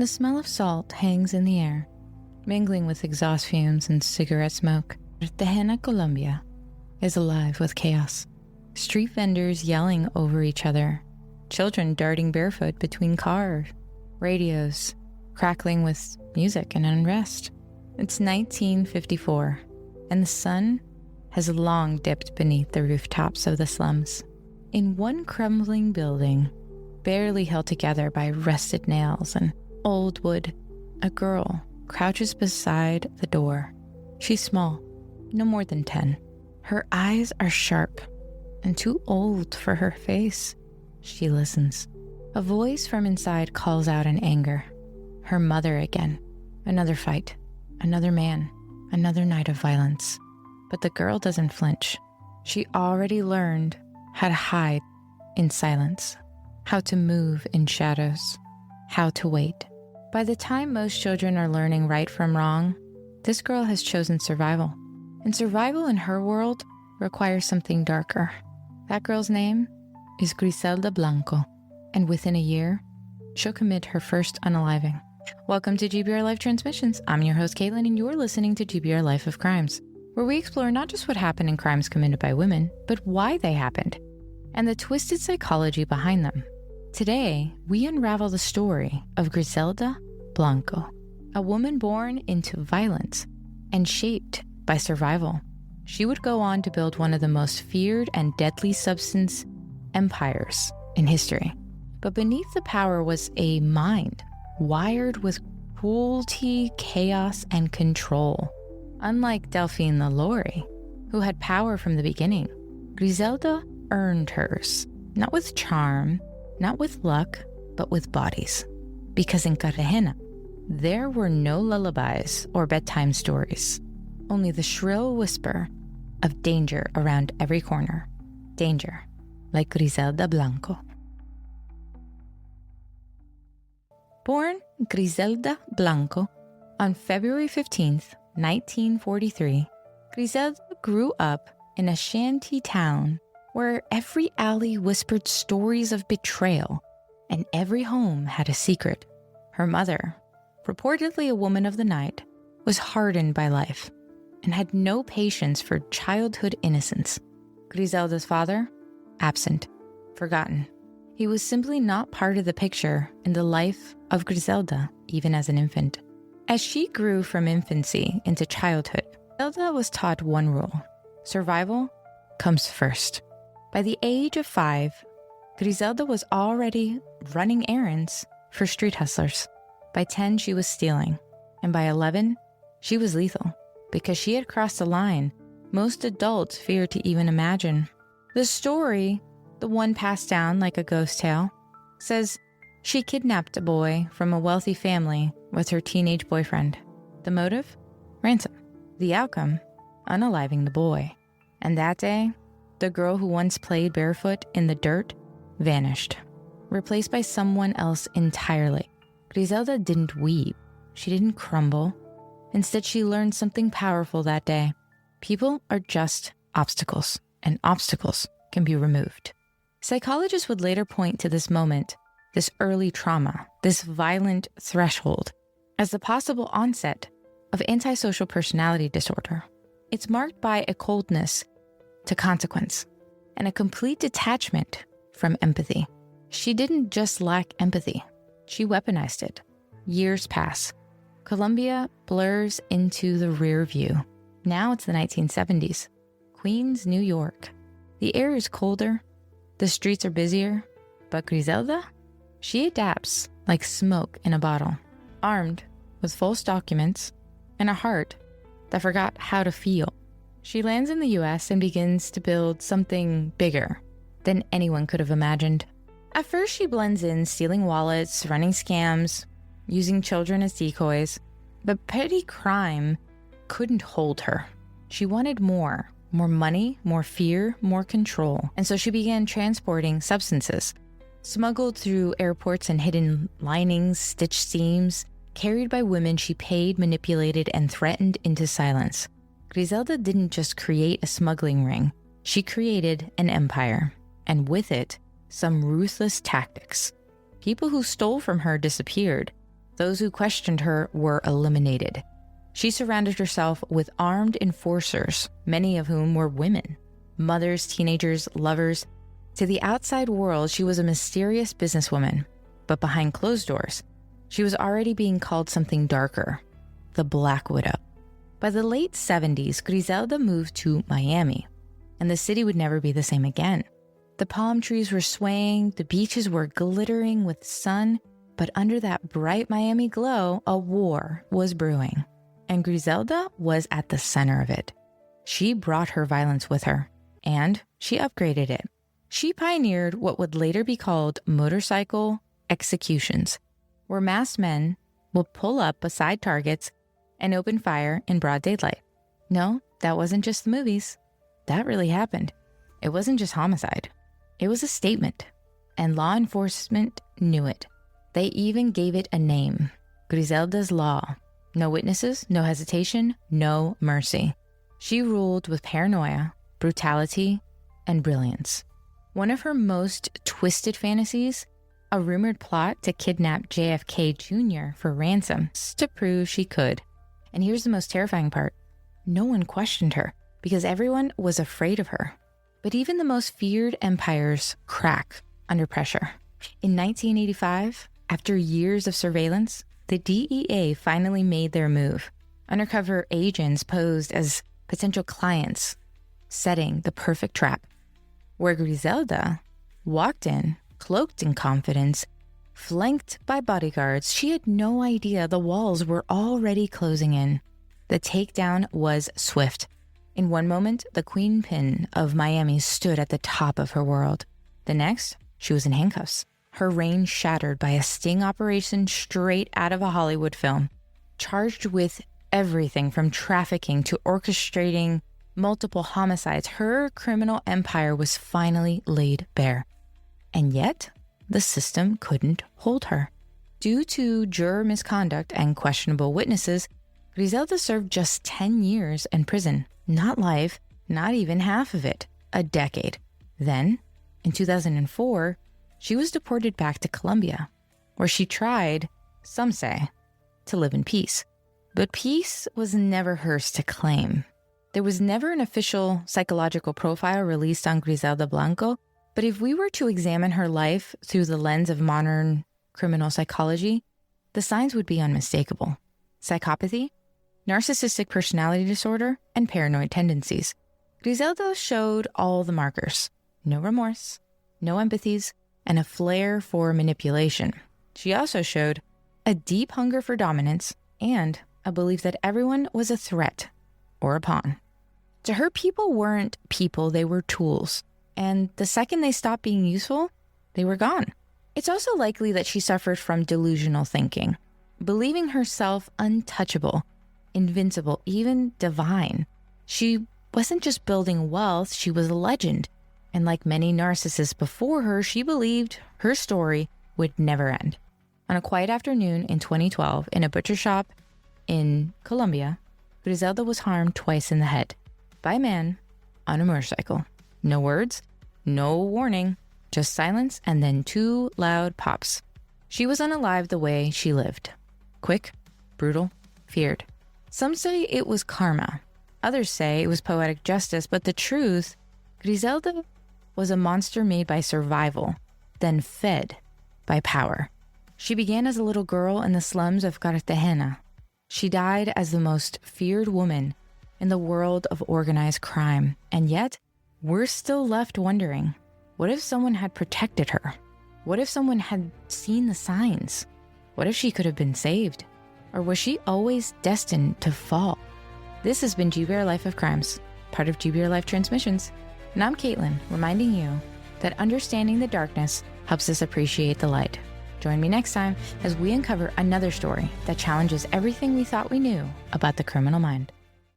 The smell of salt hangs in the air, mingling with exhaust fumes and cigarette smoke. Cartagena, Colombia, is alive with chaos. Street vendors yelling over each other, children darting barefoot between cars, radios crackling with music and unrest. It's 1954, and the sun has long dipped beneath the rooftops of the slums. In one crumbling building, barely held together by rusted nails and old wood, a girl crouches beside the door. She's small, no more than 10. Her eyes are sharp and too old for her face. She listens. A voice from inside calls out in anger. Her mother again. Another fight. Another man. Another night of violence. But the girl doesn't flinch. She already learned how to hide in silence, how to move in shadows, how to wait. By the time most children are learning right from wrong, this girl has chosen survival. And survival in her world requires something darker. That girl's name is Griselda Blanco, and within a year, she'll commit her first unaliving. Welcome to GBRLIFE Transmissions. I'm your host, Caitlin, and you're listening to GBRLIFE of Crimes, where we explore not just what happened in crimes committed by women, but why they happened, and the twisted psychology behind them. Today, we unravel the story of Griselda Blanco, a woman born into violence and shaped by survival. She would go on to build one of the most feared and deadly substance empires in history. But beneath the power was a mind wired with cruelty, chaos, and control. Unlike Delphine LaLaurie, who had power from the beginning, Griselda earned hers, not with charm, not with luck, but with bodies. Because in Cartagena, there were no lullabies or bedtime stories, only the shrill whisper of danger around every corner. Danger, like Griselda Blanco. Born Griselda Blanco on February 15th, 1943, Griselda grew up in a shanty town where every alley whispered stories of betrayal and every home had a secret. Her mother, reportedly a woman of the night, was hardened by life and had no patience for childhood innocence. Griselda's father, absent, forgotten. He was simply not part of the picture in the life of Griselda, even as an infant. As she grew from infancy into childhood, Griselda was taught one rule: survival comes first. By the age of 5, Griselda was already running errands for street hustlers. By 10, she was stealing. And by 11, she was lethal, because she had crossed a line most adults feared to even imagine. The story, the one passed down like a ghost tale, says she kidnapped a boy from a wealthy family with her teenage boyfriend. The motive? Ransom. The outcome? Unaliving the boy. And that day, the girl who once played barefoot in the dirt vanished, replaced by someone else entirely. Griselda didn't weep. She didn't crumble. Instead, she learned something powerful that day. People are just obstacles, and obstacles can be removed. Psychologists would later point to this moment, this early trauma, this violent threshold, as the possible onset of antisocial personality disorder. It's marked by a coldness to consequence and a complete detachment from empathy. She didn't just lack empathy, she weaponized it. Years pass. Colombia blurs into the rear view. Now it's the 1970s. Queens, New York. The air is colder, the streets are busier, but Griselda? She adapts like smoke in a bottle, armed with false documents and a heart that forgot how to feel. She lands in the US and begins to build something bigger than anyone could have imagined. At first, she blends in, stealing wallets, running scams, using children as decoys, but petty crime couldn't hold her. She wanted more money, more fear, more control. And so she began transporting substances, smuggled through airports and hidden linings, stitched seams, carried by women she paid, manipulated, and threatened into silence. Griselda didn't just create a smuggling ring. She created an empire, and with it, some ruthless tactics. People who stole from her disappeared. Those who questioned her were eliminated. She surrounded herself with armed enforcers, many of whom were women, mothers, teenagers, lovers. To the outside world, she was a mysterious businesswoman, but behind closed doors, she was already being called something darker, the Black Widow. By the late 70s, Griselda moved to Miami, and the city would never be the same again. The palm trees were swaying, the beaches were glittering with sun, but under that bright Miami glow, a war was brewing, and Griselda was at the center of it. She brought her violence with her, and she upgraded it. She pioneered what would later be called motorcycle executions, where masked men will pull up beside targets and open fire in broad daylight. No, that wasn't just the movies. That really happened. It wasn't just homicide. It was a statement, and law enforcement knew it. They even gave it a name, Griselda's Law. No witnesses, no hesitation, no mercy. She ruled with paranoia, brutality, and brilliance. One of her most twisted fantasies, a rumored plot to kidnap JFK Jr. for ransom to prove she could. And here's the most terrifying part. No one questioned her because everyone was afraid of her. But even the most feared empires crack under pressure. In 1985, after years of surveillance, the DEA finally made their move. Undercover agents posed as potential clients, setting the perfect trap. Where Griselda walked in, cloaked in confidence, flanked by bodyguards, she had no idea the walls were already closing in. The takedown was swift. In one moment, the Queenpin of Miami stood at the top of her world. The next, she was in handcuffs, her reign shattered by a sting operation straight out of a Hollywood film, charged with everything from trafficking to orchestrating multiple homicides. Her criminal empire was finally laid bare. And yet, the system couldn't hold her. Due to juror misconduct and questionable witnesses, Griselda served just 10 years in prison. Not life, not even half of it, a decade. Then, in 2004, she was deported back to Colombia, where she tried, some say, to live in peace. But peace was never hers to claim. There was never an official psychological profile released on Griselda Blanco, but if we were to examine her life through the lens of modern criminal psychology, the signs would be unmistakable. Psychopathy, narcissistic personality disorder, and paranoid tendencies. Griselda showed all the markers. No remorse, no empathies, and a flair for manipulation. She also showed a deep hunger for dominance and a belief that everyone was a threat or a pawn. To her, people weren't people, they were tools. And the second they stopped being useful, they were gone. It's also likely that she suffered from delusional thinking, believing herself untouchable, invincible, even divine. She wasn't just building wealth, she was a legend. And like many narcissists before her, she believed her story would never end. On a quiet afternoon in 2012, in a butcher shop in Colombia, Griselda was harmed twice in the head by a man on a motorcycle. No words, no warning, just silence and then 2 loud pops. She was unalived the way she lived. Quick, brutal, feared. Some say it was karma. Others say it was poetic justice, but the truth, Griselda was a monster made by survival, then fed by power. She began as a little girl in the slums of Cartagena. She died as the most feared woman in the world of organized crime. And yet, we're still left wondering, what if someone had protected her? What if someone had seen the signs? What if she could have been saved? Or was she always destined to fall? This has been GBRLIFE of Crimes, part of GBRLIFE Transmissions. And I'm Caitlin, reminding you that understanding the darkness helps us appreciate the light. Join me next time as we uncover another story that challenges everything we thought we knew about the criminal mind.